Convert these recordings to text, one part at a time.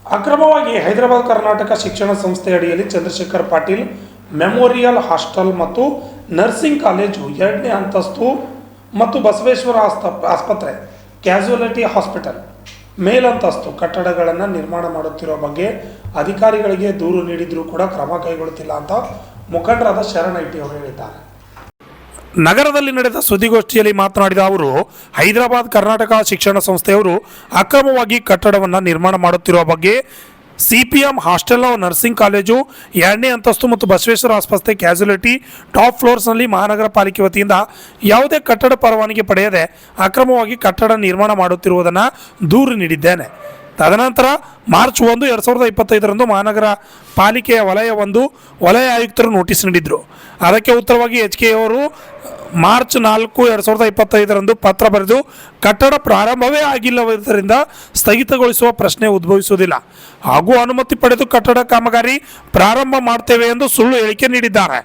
ಅಕ್ರಮವಾಗಿ ಹೈದರಾಬಾದ್ ಕರ್ನಾಟಕ ಶಿಕ್ಷಣ ಸಂಸ್ಥೆ ಅಡಿಯಲ್ಲಿ ಚಂದ್ರಶೇಖರ್ ಪಾಟೀಲ್ ಮೆಮೋರಿಯಲ್ ಹಾಸ್ಟೆಲ್ ಮತ್ತು ನರ್ಸಿಂಗ್ ಕಾಲೇಜು 2ನೇ ಅಂತಸ್ತು ಮತ್ತು ಬಸವೇಶ್ವರ ಆಸ್ಪತ್ರೆ ಕ್ಯಾಸುಯಾಲಿಟಿ ಹಾಸ್ಪಿಟಲ್ ಮೇಲಂತಸ್ತು ಕಟ್ಟಡಗಳನ್ನು ನಿರ್ಮಾಣ ಮಾಡುತ್ತಿರುವ ಬಗ್ಗೆ ಅಧಿಕಾರಿಗಳಿಗೆ ದೂರು ನೀಡಿದರೂ ಕೂಡ ಕ್ರಮ ಕೈಗೊಳ್ಳುತ್ತಿಲ್ಲ ಅಂತ ಮುಖಂಡರಾದ ಶರಣ್ ಐಟಿ ಅವರು ಹೇಳಿದ್ದಾರೆ. ನಗರದಲ್ಲಿ ನಡೆದ ಸುದ್ದಿಗೋಷ್ಠಿಯಲ್ಲಿ ಮಾತನಾಡಿದ ಅವರು, ಹೈದರಾಬಾದ್ ಕರ್ನಾಟಕ ಶಿಕ್ಷಣ ಸಂಸ್ಥೆಯವರು ಅಕ್ರಮವಾಗಿ ಕಟ್ಟಡವನ್ನು ನಿರ್ಮಾಣ ಮಾಡುತ್ತಿರುವ ಬಗ್ಗೆ CPM ಹಾಸ್ಟೆಲ್ ನರ್ಸಿಂಗ್ ಕಾಲೇಜು 2ನೇ ಅಂತಸ್ತು ಮತ್ತು ಬಸವೇಶ್ವರ ಆಸ್ಪತ್ರೆ ಕ್ಯಾಸುಯಾಲಿಟಿ ಟಾಪ್ ಫ್ಲೋರ್ಸ್ನಲ್ಲಿ ಮಹಾನಗರ ಪಾಲಿಕೆ ವತಿಯಿಂದ ಯಾವುದೇ ಕಟ್ಟಡ ಪರವಾನಗಿ ಪಡೆಯದೆ ಅಕ್ರಮವಾಗಿ ಕಟ್ಟಡ ನಿರ್ಮಾಣ ಮಾಡುತ್ತಿರುವುದನ್ನು ದೂರು ನೀಡಿದ್ದೇನೆ. ತದನಂತರ ಮಾರ್ಚ್ 1, 2025 ಮಹಾನಗರ ಪಾಲಿಕೆಯ ವಲಯ ಆಯುಕ್ತರು ನೋಟಿಸ್ ನೀಡಿದರು. ಅದಕ್ಕೆ ಉತ್ತರವಾಗಿ HK ಅವರು ಮಾರ್ಚ್ 4, 2025 ಪತ್ರ ಬರೆದು ಕಟ್ಟಡ ಪ್ರಾರಂಭವೇ ಆಗಿಲ್ಲವಿದ್ದರಿಂದ ಸ್ಥಗಿತಗೊಳಿಸುವ ಪ್ರಶ್ನೆ ಉದ್ಭವಿಸುವುದಿಲ್ಲ ಹಾಗೂ ಅನುಮತಿ ಪಡೆದು ಕಟ್ಟಡ ಕಾಮಗಾರಿ ಪ್ರಾರಂಭ ಮಾಡ್ತೇವೆ ಎಂದು ಸುಳ್ಳು ಹೇಳಿಕೆ ನೀಡಿದ್ದಾರೆ.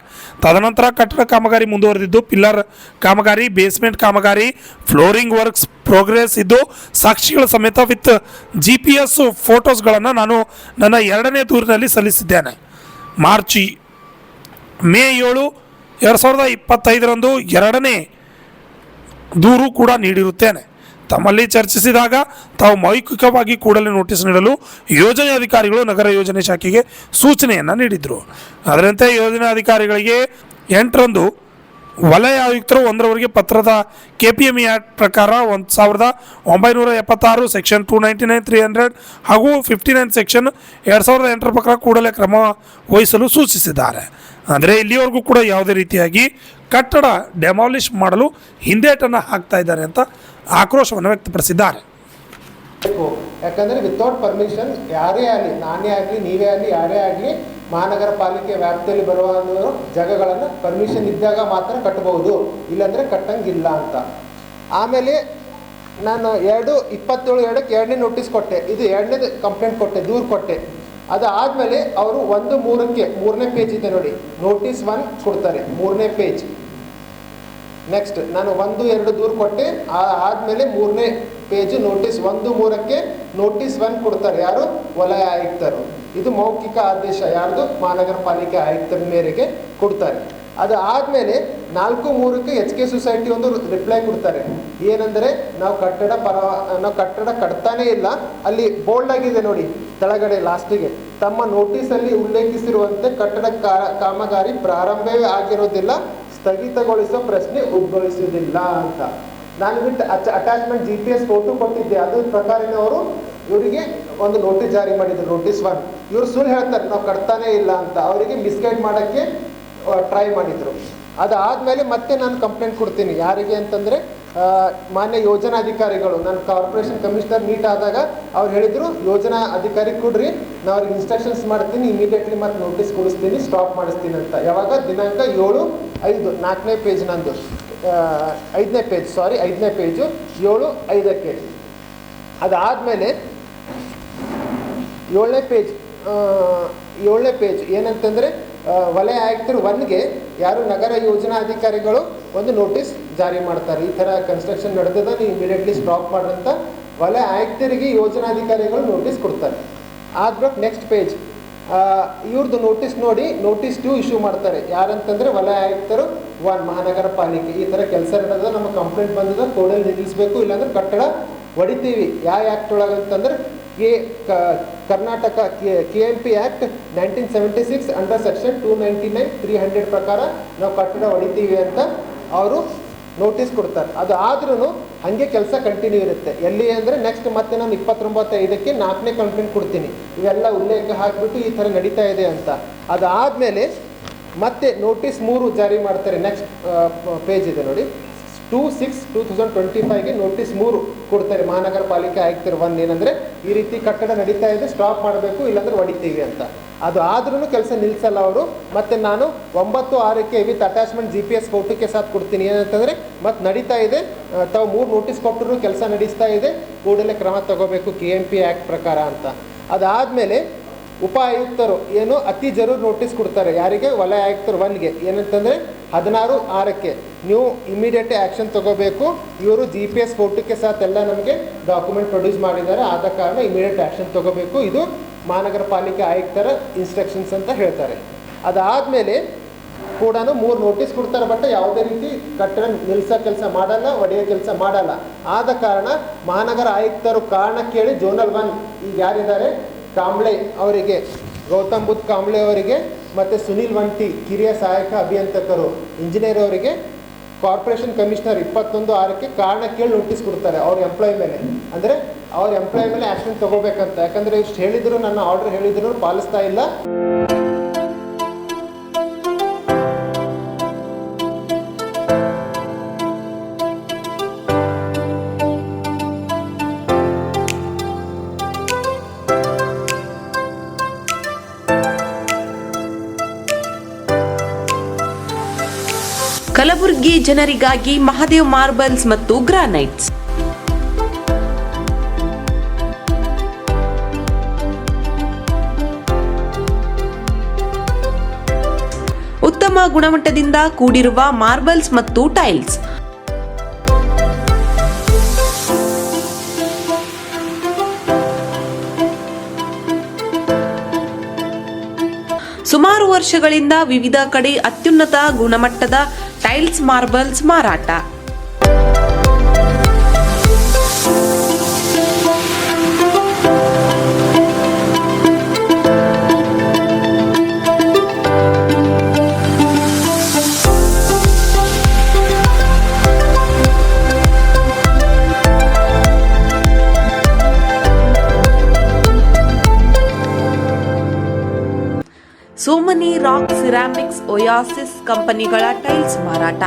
ತದನಂತರ ಕಟ್ಟಡ ಕಾಮಗಾರಿ ಮುಂದುವರೆದಿದ್ದು ಪಿಲ್ಲರ್ ಕಾಮಗಾರಿ, ಬೇಸ್ಮೆಂಟ್ ಕಾಮಗಾರಿ, ಫ್ಲೋರಿಂಗ್ ವರ್ಕ್ಸ್ ಪ್ರೋಗ್ರೆಸ್ ಇದ್ದು ಸಾಕ್ಷಿಗಳ ಸಮೇತ ವಿತ್ GPS ಫೋಟೋಸ್ಗಳನ್ನು ನಾನು ನನ್ನ 2ನೇ ದೂರಿನಲ್ಲಿ ಸಲ್ಲಿಸಿದ್ದೇನೆ. ಮೇ 7, 2025 2ನೇ ದೂರು ಕೂಡ ನೀಡಿರುತ್ತೇನೆ. ತಮ್ಮಲ್ಲಿ ಚರ್ಚಿಸಿದಾಗ ತಾವು ಮೌಖಿಕವಾಗಿ ಕೂಡಲೇ ನೋಟಿಸ್ ನೀಡಲು ಯೋಜನೆ ಅಧಿಕಾರಿಗಳು ನಗರ ಯೋಜನೆ ಶಾಖೆಗೆ ಸೂಚನೆಯನ್ನು ನೀಡಿದರು. ಅದರಂತೆ ಯೋಜನೆ ಅಧಿಕಾರಿಗಳಿಗೆ 8ರಂದು ವಲಯ ಆಯುಕ್ತರು 1ರವರೆಗೆ ಪತ್ರದ KPME ಆ್ಯಕ್ಟ್ ಪ್ರಕಾರ 1976 ಸೆಕ್ಷನ್ 299, 300 ಹಾಗೂ 59 ಸೆಕ್ಷನ್ 2008 ಪ್ರಕಾರ ಕೂಡಲೇ ಕ್ರಮ ವಹಿಸಲು ಸೂಚಿಸಿದ್ದಾರೆ. ಅಂದರೆ ಇಲ್ಲಿವರೆಗೂ ಕೂಡ ಯಾವುದೇ ರೀತಿಯಾಗಿ ಕಟ್ಟಡ ಡೆಮಾಲಿಷ್ ಮಾಡಲು ಹಿಂದೇಟನ್ನು ಹಾಕ್ತಾ ಇದ್ದಾರೆ ಅಂತ ಆಕ್ರೋಶವನ್ನು ವ್ಯಕ್ತಪಡಿಸಿದ್ದಾರೆ. ಯಾಕಂದರೆ ವಿತೌಟ್ ಪರ್ಮಿಷನ್ ಯಾರೇ ಆಗಲಿ, ನಾನೇ ಆಗಲಿ, ನೀವೇ ಆಗಲಿ, ಯಾರೇ ಆಗಲಿ ಮಹಾನಗರ ಪಾಲಿಕೆ ವ್ಯಾಪ್ತಿಯಲ್ಲಿ ಬರುವ ಜಾಗಗಳನ್ನು ಪರ್ಮಿಷನ್ ಇದ್ದಾಗ ಮಾತ್ರ ಕಟ್ಟಬಹುದು, ಇಲ್ಲಾಂದರೆ ಕಟ್ಟಂಗಿಲ್ಲ ಅಂತ. ಆಮೇಲೆ ನಾನು 2/27 2ನೇ ನೋಟಿಸ್ ಕೊಟ್ಟೆ, ಇದು 2ನೇ ಕಂಪ್ಲೇಂಟ್ ಕೊಟ್ಟೆ, ದೂರು ಕೊಟ್ಟೆ. ಅದಾದಮೇಲೆ ಅವರು 1/3 3ನೇ ಪೇಜ್ ಇದೆ ನೋಡಿ, ನೋಟಿಸ್ 1 ಕೊಡ್ತಾರೆ, 3ನೇ ಪೇಜ್. ನೆಕ್ಸ್ಟ್ ನಾನು 1-2 ದೂರು ಕೊಟ್ಟೆ, ಆದಮೇಲೆ 3ನೇ ಪೇಜು ನೋಟಿಸ್ 1/3 ನೋಟಿಸ್ 1 ಕೊಡ್ತಾರೆ. ಯಾರು? ವಲಯ ಆಯುಕ್ತರು. ಇದು ಮೌಖಿಕ ಆದೇಶ ಯಾರ್ದು? ಮಹಾನಗರ ಪಾಲಿಕೆ ಆಯುಕ್ತರ ಮೇರೆಗೆ ಕೊಡ್ತಾರೆ. ಅದು ಆದಮೇಲೆ 4/3 HK ಸೊಸೈಟಿ ಒಂದು ರಿಪ್ಲೈ ಕೊಡ್ತಾರೆ. ಏನಂದರೆ ನಾವು ಕಟ್ಟಡ ಕಟ್ತಾನೇ ಇಲ್ಲ, ಅಲ್ಲಿ ಬೋಲ್ಡ್ ಆಗಿದೆ ನೋಡಿ ಕೆಳಗಡೆ ಲಾಸ್ಟಿಗೆ, ತಮ್ಮ ನೋಟಿಸಲ್ಲಿ ಉಲ್ಲೇಖಿಸಿರುವಂತೆ ಕಟ್ಟಡ ಕಾಮಗಾರಿ ಪ್ರಾರಂಭವೇ ಆಗಿರೋದಿಲ್ಲ, ಸ್ಥಗಿತಗೊಳಿಸೋ ಪ್ರಶ್ನೆ ಉದ್ಭವಿಸುವುದಿಲ್ಲ ಅಂತ. ನಾನು ಬಿಟ್ಟು ಅಟ್ಯಾಚ್ಮೆಂಟ್ GPS ಫೋಟೋ ಕೊಟ್ಟಿದ್ದೆ, ಅದ್ರ ಪ್ರಕಾರನೇ ಅವರು ಇವರಿಗೆ ಒಂದು ನೋಟಿಸ್ ಜಾರಿ ಮಾಡಿದ್ರು, ನೋಟಿಸ್ 1. ಇವರು ಸುಳ್ಳು ಹೇಳ್ತಾರೆ ನಾವು ಕಟ್ತಾನೇ ಇಲ್ಲ ಅಂತ, ಅವರಿಗೆ ಮಿಸ್ಗೈಡ್ ಮಾಡೋಕ್ಕೆ ಟ್ರೈ ಮಾಡಿದರು. ಅದಾದಮೇಲೆ ಮತ್ತೆ ನಾನು ಕಂಪ್ಲೇಂಟ್ ಕೊಡ್ತೀನಿ. ಯಾರಿಗೆ ಅಂತಂದರೆ ಮಾನ್ಯ ಯೋಜನಾ ಅಧಿಕಾರಿಗಳು. ನಾನು ಕಾರ್ಪೊರೇಷನ್ ಕಮಿಷನರ್ ಮೀಟ್ ಆದಾಗ ಅವ್ರು ಹೇಳಿದರು, ಯೋಜನಾ ಅಧಿಕಾರಿ ಕೊಡ್ರಿ, ನಾನು ಅವ್ರಿಗೆ ಇನ್ಸ್ಟ್ರಕ್ಷನ್ಸ್ ಮಾಡ್ತೀನಿ, ಇಮಿಡಿಯೇಟ್ಲಿ ಮತ್ತೆ ನೋಟಿಸ್ ಕೊಡಿಸ್ತೀನಿ, ಸ್ಟಾಪ್ ಮಾಡಿಸ್ತೀನಿ ಅಂತ. ಯಾವಾಗ? ದಿನಾಂಕ 7/5 4ನೇ ಪೇಜ್ ನಂದು, 5ನೇ ಪೇಜ್ 5ನೇ ಪೇಜು 7/5. ಅದಾದಮೇಲೆ 7ನೇ ಪೇಜ್ ಏನಂತಂದರೆ ವಲಯ ಆಯುಕ್ತರು 1ಗೆ ಯಾರು ನಗರ ಯೋಜನಾ ಅಧಿಕಾರಿಗಳು ಒಂದು ನೋಟಿಸ್ ಜಾರಿ ಮಾಡ್ತಾರೆ, ಈ ಥರ ಕನ್ಸ್ಟ್ರಕ್ಷನ್ ನಡೆದದ, ನೀವು ಇಮಿಡಿಯೇಟ್ಲಿ ಸ್ಟಾಪ್ ಮಾಡ್ರಂತ ವಲಯ ಆಯುಕ್ತರಿಗೆ ಯೋಜನಾಧಿಕಾರಿಗಳು ನೋಟಿಸ್ ಕೊಡ್ತಾರೆ. ಆದ್ಬಿಟ್ಟು ನೆಕ್ಸ್ಟ್ ಪೇಜ್ ಇವ್ರದ್ದು ನೋಟಿಸ್ ನೋಡಿ ನೋಟಿಸ್ 2 ಇಶ್ಯೂ ಮಾಡ್ತಾರೆ. ಯಾರಂತಂದರೆ ವಲಯ ಆಯುಕ್ತರು 1 ಮಹಾನಗರ ಪಾಲಿಕೆ, ಈ ಥರ ಕೆಲಸ ನಡೆದ, ನಮ್ಮ ಕಂಪ್ಲೇಂಟ್ ಬಂದದ, ಕೋರ್ಟಲ್ಲಿ ನಿಲ್ಲಿಸಬೇಕು, ಇಲ್ಲಾಂದ್ರೆ ಕಟ್ಟಡ ಹೊಡಿತೀವಿ. ಯಾವ ಆ್ಯಕ್ಟ್ ಒಳಗಂತಂದ್ರೆ Karnataka KMP act 1976 under section 299, 300 ಪ್ರಕಾರ ನಾವು ಕಟ್ಟಡ ಹೊಡಿತೀವಿ ಅಂತ ಅವರು ನೋಟಿಸ್ ಕೊಡ್ತಾರೆ. ಅದು ಆದ್ರೂ ಹಾಗೆ ಕೆಲಸ ಕಂಟಿನ್ಯೂ ಇರುತ್ತೆ. ಎಲ್ಲಿ ಅಂದರೆ ನೆಕ್ಸ್ಟ್ ಮತ್ತೆ ನಾನು 29/5ಕ್ಕೆ 4ನೇ ಕಂಪ್ಲೇಂಟ್ ಕೊಡ್ತೀನಿ, ಇವೆಲ್ಲ ಉಲ್ಲೇಖ ಹಾಕಿಬಿಟ್ಟು ಈ ಥರ ನಡೀತಾ ಇದೆ ಅಂತ. ಅದಾದಮೇಲೆ ಮತ್ತೆ ನೋಟಿಸ್ 3 ಜಾರಿ ಮಾಡ್ತಾರೆ. ನೆಕ್ಸ್ಟ್ ಪೇಜ್ ಇದೆ ನೋಡಿ, 2/6/2025ಗೆ ನೋಟಿಸ್ 3 ಕೊಡ್ತಾರೆ ಮಹಾನಗರ ಪಾಲಿಕೆ ಆಯುಕ್ತರು 1. ಏನಂದರೆ ಈ ರೀತಿ ಕಟ್ಟಡ ನಡೀತಾ ಇದೆ, ಸ್ಟಾಪ್ ಮಾಡಬೇಕು, ಇಲ್ಲಾಂದ್ರೆ ಹೊಡಿತೀವಿ ಅಂತ. ಅದು ಆದ್ರೂ ಕೆಲಸ ನಿಲ್ಲಿಸಲ್ಲ ಅವರು. ಮತ್ತು ನಾನು 9/6ಕ್ಕೆ ವಿತ್ ಅಟ್ಯಾಚ್ಮೆಂಟ್ GPS ಫೋಟೋಕ್ಕೆ ಸಾಥ್ ಕೊಡ್ತೀನಿ. ಏನಂತಂದರೆ ಮತ್ತು ನಡೀತಾ ಇದೆ, ತಾವು 3 ನೋಟಿಸ್ ಕೊಟ್ಟರು ಕೆಲಸ ನಡೆಸ್ತಾ ಇದೆ, ಕೂಡಲೇ ಕ್ರಮ ತಗೋಬೇಕು KMP ಆ್ಯಕ್ಟ್ ಪ್ರಕಾರ ಅಂತ. ಅದಾದಮೇಲೆ ಉಪ ಆಯುಕ್ತರು ಏನು ಅತಿ ಜರೂರು ನೋಟಿಸ್ ಕೊಡ್ತಾರೆ ಯಾರಿಗೆ, ವಲಯ ಆಯುಕ್ತರು 1ಗೆ ಏನಂತಂದರೆ 16/6ಕ್ಕೆ ನೀವು ಇಮಿಡಿಯೇಟ್ ಆ್ಯಕ್ಷನ್ ತಗೋಬೇಕು. ಇವರು GPS ಫೋಟೋಕ್ಕೆ ಸಾಥ್ ಎಲ್ಲ ನಮಗೆ ಡಾಕ್ಯುಮೆಂಟ್ ಪ್ರೊಡ್ಯೂಸ್ ಮಾಡಿದ್ದಾರೆ, ಆದ ಕಾರಣ ಇಮಿಡಿಯೇಟ್ ಆ್ಯಕ್ಷನ್ ತಗೋಬೇಕು. ಇದು ಮಹಾನಗರ ಪಾಲಿಕೆ ಆಯುಕ್ತರ ಇನ್ಸ್ಟ್ರಕ್ಷನ್ಸ್ ಅಂತ ಹೇಳ್ತಾರೆ. ಅದಾದಮೇಲೆ ಕೂಡ 3 ನೋಟಿಸ್ ಕೊಡ್ತಾರೆ, ಬಟ್ ಯಾವುದೇ ರೀತಿ ಕಟ್ಟಡ ನಿಲ್ಲಿಸೋ ಕೆಲಸ ಮಾಡಲ್ಲ, ಒಡೆಯೋ ಕೆಲಸ ಮಾಡಲ್ಲ. ಆದ ಕಾರಣ ಮಹಾನಗರ ಆಯುಕ್ತರು ಕಾರಣ ಕೇಳಿ ಝೋನಲ್ 1 ಈಗ ಯಾರಿದ್ದಾರೆ ಕಾಂಬ್ಳೆ ಅವರಿಗೆ, ಗೌತಮ್ ಬುದ್ಧ ಕಾಂಬ್ಳೆ ಅವರಿಗೆ ಮತ್ತು ಸುನಿಲ್ ವಂಟಿ ಕಿರಿಯ ಸಹಾಯಕ ಅಭಿಯಂತಕರು ಇಂಜಿನಿಯರ್ ಅವರಿಗೆ ಕಾರ್ಪೊರೇಷನ್ ಕಮಿಷನರ್ 21/6ಕ್ಕೆ ಕಾರಣ ಕೇಳಿ ನೋಟಿಸ್ ಕೊಡ್ತಾರೆ ಅವ್ರ ಎಂಪ್ಲಾಯ್ ಮೇಲೆ. ಅಂದರೆ ಅವ್ರ ಎಂಪ್ಲಾಯ್ ಮೇಲೆ ಆ್ಯಕ್ಷನ್ ತಗೋಬೇಕಂತ. ಯಾಕಂದರೆ ಇಷ್ಟು ಹೇಳಿದ್ರು, ನನ್ನ ಆರ್ಡರ್ ಹೇಳಿದ್ರು ಪಾಲಿಸ್ತಾ ಇಲ್ಲ. ಕಲಬುರಗಿ ಜನರಿಗಾಗಿ ಮಹಾದೇವ್ ಮಾರ್ಬಲ್ಸ್ ಮತ್ತು ಗ್ರಾನೈಟ್ಸ್. ಉತ್ತಮ ಗುಣಮಟ್ಟದಿಂದ ಕೂಡಿರುವ ಮಾರ್ಬಲ್ಸ್ ಮತ್ತು ಟೈಲ್ಸ್. ಸುಮಾರು ವರ್ಷಗಳಿಂದ ವಿವಿಧ ಕಡೆ ಅತ್ಯುನ್ನತ ಗುಣಮಟ್ಟದ ಟೈಲ್ಸ್ ಮಾರ್ಬಲ್ಸ್ ಮಾರಾಟ. ಸೋಮನಿ ರಾಕ್ ಸಿರಾಮಿಕ್ಸ್, ಒಯಾಸಿಸ್ ಕಂಪನಿಗಳ ಟೈಲ್ಸ್ ಮಾರಾಟ.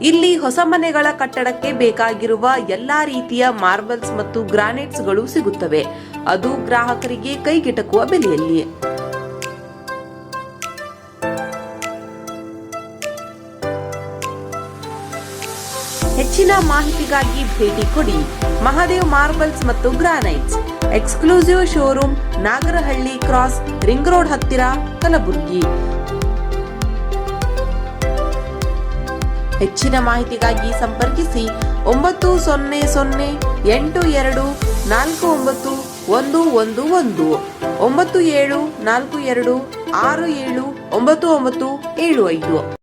ಇಲ್ಲಿ ಹೊಸ ಮನೆಗಳ ಕಟ್ಟಡಕ್ಕೆ ಬೇಕಾಗಿರುವ ಎಲ್ಲಾ ರೀತಿಯ ಮಾರ್ಬಲ್ಸ್ ಮತ್ತು ಗ್ರಾನೈಟ್ಸ್ಗಳು ಸಿಗುತ್ತವೆ, ಅದು ಗ್ರಾಹಕರಿಗೆ ಕೈಗೆಟಕುವ ಬೆಲೆಯಲ್ಲಿ. ಹೆಚ್ಚಿನ ಮಾಹಿತಿಗಾಗಿ ಭೇಟಿ ಕೊಡಿ. ಮಹಾದೇವ್ ಮಾರ್ಬಲ್ಸ್ ಮತ್ತು granites, exclusive showroom, Nagarahalli cross, ring road ಹತ್ತಿರ, ಕಲಬುರಗಿ. ಹೆಚ್ಚಿನ ಮಾಹಿತಿಗಾಗಿ ಸಂಪರ್ಕಿಸಿ 9008249111 9742679975.